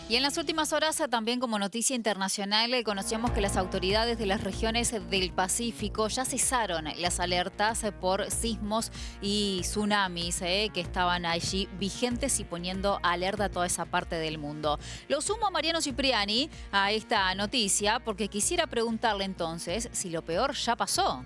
Y en las últimas horas, también como noticia internacional, conocíamos que las autoridades de las regiones del Pacífico ya cesaron las alertas por sismos y tsunamis que estaban allí vigentes y poniendo alerta a toda esa parte del mundo. Lo sumo a Mariano Cipriani a esta noticia porque quisiera preguntarle entonces si lo peor ya pasó.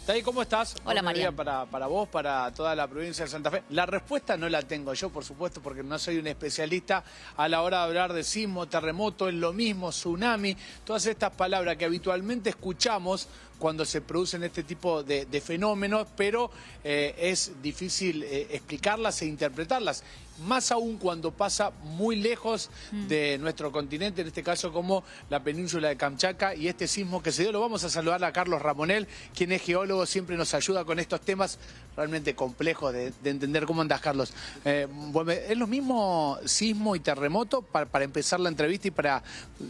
Tay, ¿cómo estás? Hola, María. Para vos, para toda la provincia de Santa Fe. La respuesta no la tengo yo, por supuesto, porque no soy un especialista a la hora de hablar de sismo, terremoto, es lo mismo, tsunami, todas estas palabras que habitualmente escuchamos cuando se producen este tipo de fenómenos, pero es difícil explicarlas e interpretarlas. Más aún cuando pasa muy lejos de nuestro continente, en este caso como la península de Kamchatka y este sismo que se dio. Lo vamos a saludar a Carlos Ramonel, quien es geólogo, siempre nos ayuda con estos temas realmente complejos de entender. ¿Cómo andás, Carlos? ¿Es lo mismo sismo y terremoto para empezar la entrevista y para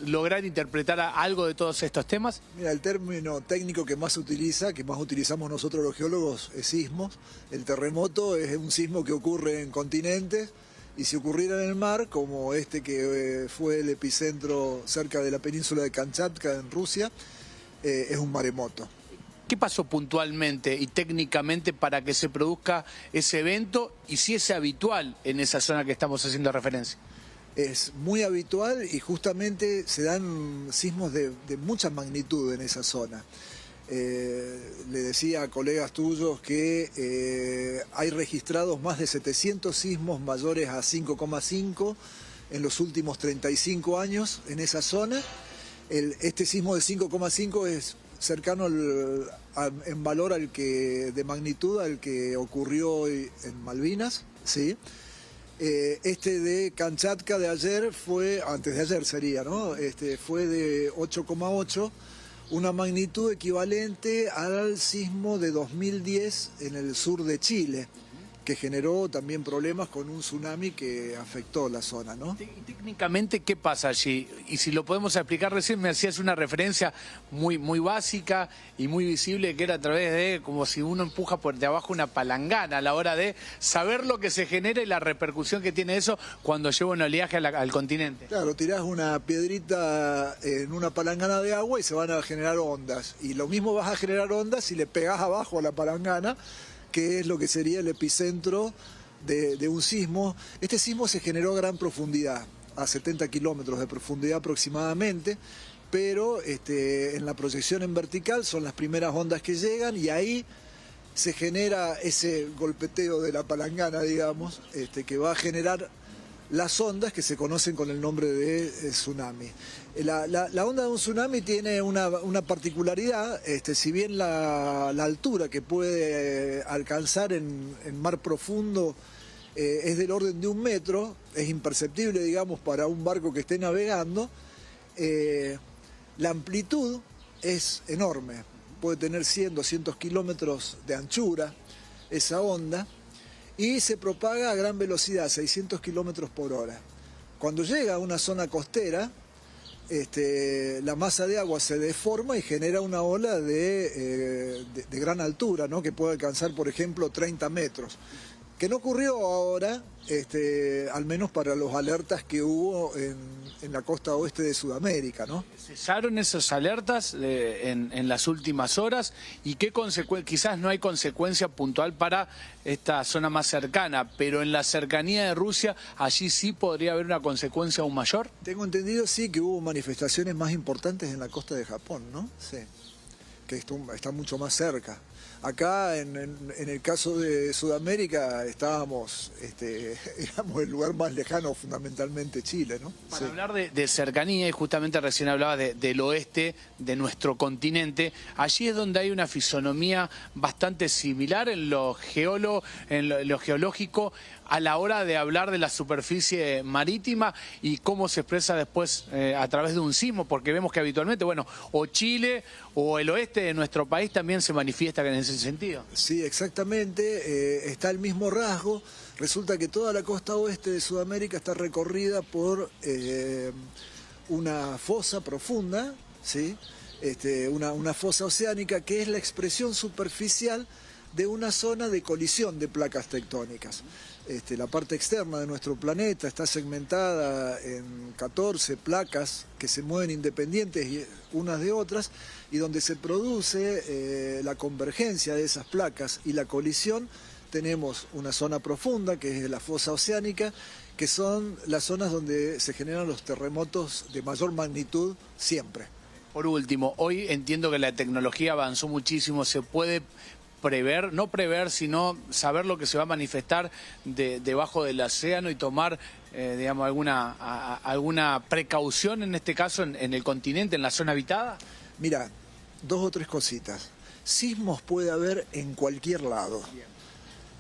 lograr interpretar algo de todos estos temas? Mira, el término técnico que más se utiliza, que más utilizamos nosotros los geólogos, es sismo. El terremoto es un sismo que ocurre en continentes, y si ocurriera en el mar, como este que fue el epicentro cerca de la península de Kamchatka en Rusia, es un maremoto. ¿Qué pasó puntualmente y técnicamente para que se produzca ese evento y si es habitual en esa zona que estamos haciendo referencia? Es muy habitual y justamente se dan sismos de mucha magnitud en esa zona. Le decía a colegas tuyos que hay registrados más de 700 sismos mayores a 5,5 en los últimos 35 años en esa zona. Este sismo de 5,5 es cercano en valor de magnitud al que ocurrió en Malvinas, ¿sí? Este de Kamchatka de ayer fue, antes de ayer sería, ¿no? Fue de 8,8, una magnitud equivalente al sismo de 2010 en el sur de Chile, que generó también problemas con un tsunami que afectó la zona, ¿no? Técnicamente, ¿qué pasa allí? Y si lo podemos explicar, recién me hacías una referencia muy básica y muy visible, que era a través de, como si uno empuja por de abajo una palangana, a la hora de saber lo que se genera y la repercusión que tiene eso cuando lleva un oleaje al continente. Claro, tirás una piedrita en una palangana de agua y se van a generar ondas. Y lo mismo vas a generar ondas si le pegás abajo a la palangana, que es lo que sería el epicentro de un sismo. Este sismo se generó a gran profundidad, a 70 kilómetros de profundidad aproximadamente, pero en la proyección en vertical son las primeras ondas que llegan y ahí se genera ese golpeteo de la palangana, digamos, que va a generar las ondas que se conocen con el nombre de tsunami. La onda de un tsunami tiene una particularidad, si bien la altura que puede alcanzar en mar profundo es del orden de 1 metro, es imperceptible, digamos, para un barco que esté navegando, la amplitud es enorme, puede tener 100, 200 kilómetros de anchura esa onda, y se propaga a gran velocidad, 600 kilómetros por hora. Cuando llega a una zona costera, la masa de agua se deforma y genera una ola de gran altura, ¿no? Que puede alcanzar, por ejemplo, 30 metros. Que no ocurrió ahora, al menos para los alertas que hubo en la costa oeste de Sudamérica, ¿no? ¿Cesaron esas alertas en las últimas horas? ¿Y qué quizás no hay consecuencia puntual para esta zona más cercana, pero en la cercanía de Rusia, allí sí podría haber una consecuencia aún mayor? Tengo entendido, sí, que hubo manifestaciones más importantes en la costa de Japón, ¿no? Sí, que está mucho más cerca. Acá, en el caso de Sudamérica, éramos el lugar más lejano, fundamentalmente Chile, ¿no? Para hablar de cercanía, y justamente recién hablaba del oeste de nuestro continente, allí es donde hay una fisonomía bastante similar en lo geológico, a la hora de hablar de la superficie marítima y cómo se expresa después a través de un sismo, porque vemos que habitualmente, bueno, o Chile o el oeste de nuestro país también se manifiesta en ese sentido. Sí, exactamente, está el mismo rasgo. Resulta que toda la costa oeste de Sudamérica está recorrida por una fosa profunda, ¿sí? Una fosa oceánica que es la expresión superficial de una zona de colisión de placas tectónicas. la parte externa de nuestro planeta está segmentada en 14 placas que se mueven independientes unas de otras y donde se produce la convergencia de esas placas y la colisión, tenemos una zona profunda que es la fosa oceánica, que son las zonas donde se generan los terremotos de mayor magnitud siempre. Por último, hoy entiendo que la tecnología avanzó muchísimo, se puede prever, no prever, sino saber lo que se va a manifestar debajo del océano y tomar, digamos, alguna precaución en este caso en el continente, en la zona habitada? Mira, 2 o 3 cositas. Sismos puede haber en cualquier lado.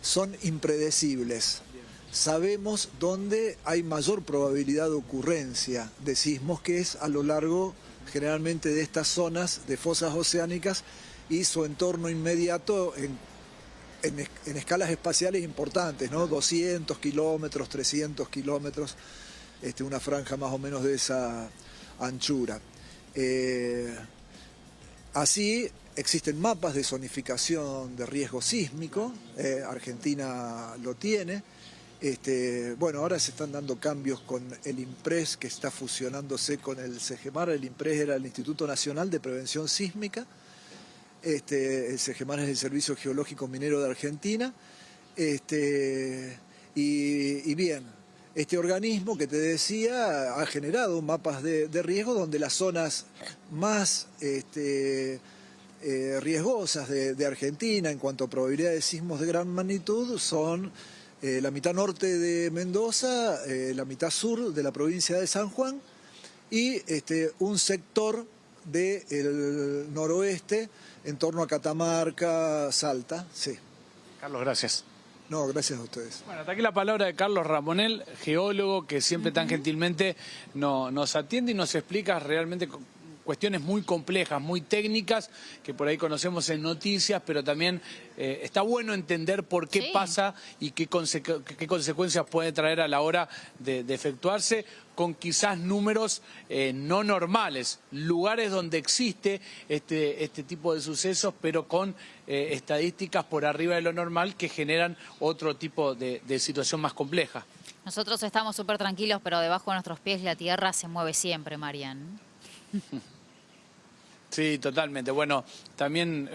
Son impredecibles. Sabemos dónde hay mayor probabilidad de ocurrencia de sismos, que es a lo largo generalmente de estas zonas de fosas oceánicas y su entorno inmediato en escalas espaciales importantes, ¿no? 200 kilómetros, 300 kilómetros, una franja más o menos de esa anchura. Así existen mapas de zonificación de riesgo sísmico, Argentina lo tiene. Bueno, ahora se están dando cambios con el INPRES, que está fusionándose con el CEGEMAR. El INPRES era el Instituto Nacional de Prevención Sísmica. El CEGEMAR es el Servicio Geológico Minero de Argentina. Y bien, este organismo que te decía ha generado mapas de riesgo donde las zonas más riesgosas de Argentina en cuanto a probabilidad de sismos de gran magnitud son la mitad norte de Mendoza, la mitad sur de la provincia de San Juan y un sector del noroeste en torno a Catamarca, Salta. Sí. Carlos, gracias. No, gracias a ustedes. Bueno, hasta aquí la palabra de Carlos Ramonel, geólogo que siempre tan gentilmente nos atiende y nos explica realmente cuestiones muy complejas, muy técnicas, que por ahí conocemos en noticias, pero también está bueno entender por qué pasa y qué consecuencias puede traer a la hora de efectuarse con quizás números no normales, lugares donde existe este tipo de sucesos, pero con estadísticas por arriba de lo normal que generan otro tipo de situación más compleja. Nosotros estamos súper tranquilos, pero debajo de nuestros pies la tierra se mueve siempre, Marian. Sí, totalmente. Bueno, también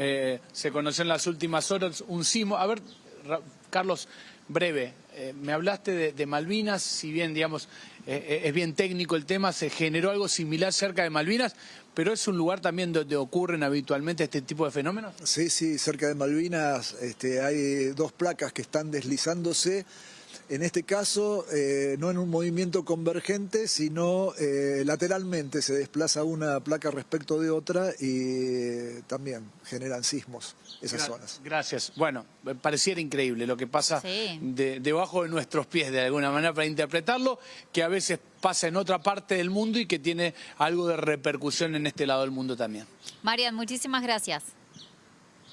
se conoció en las últimas horas un sismo. A ver, Carlos, breve, me hablaste de Malvinas, si bien, digamos, es bien técnico el tema, se generó algo similar cerca de Malvinas, pero es un lugar también donde ocurren habitualmente este tipo de fenómenos. Sí, sí, cerca de Malvinas hay 2 placas que están deslizándose. En este caso, no en un movimiento convergente, sino lateralmente se desplaza una placa respecto de otra y también generan sismos esas zonas. Gracias. Bueno, pareciera increíble lo que pasa debajo de nuestros pies, de alguna manera, para interpretarlo, que a veces pasa en otra parte del mundo y que tiene algo de repercusión en este lado del mundo también. Marian, muchísimas gracias.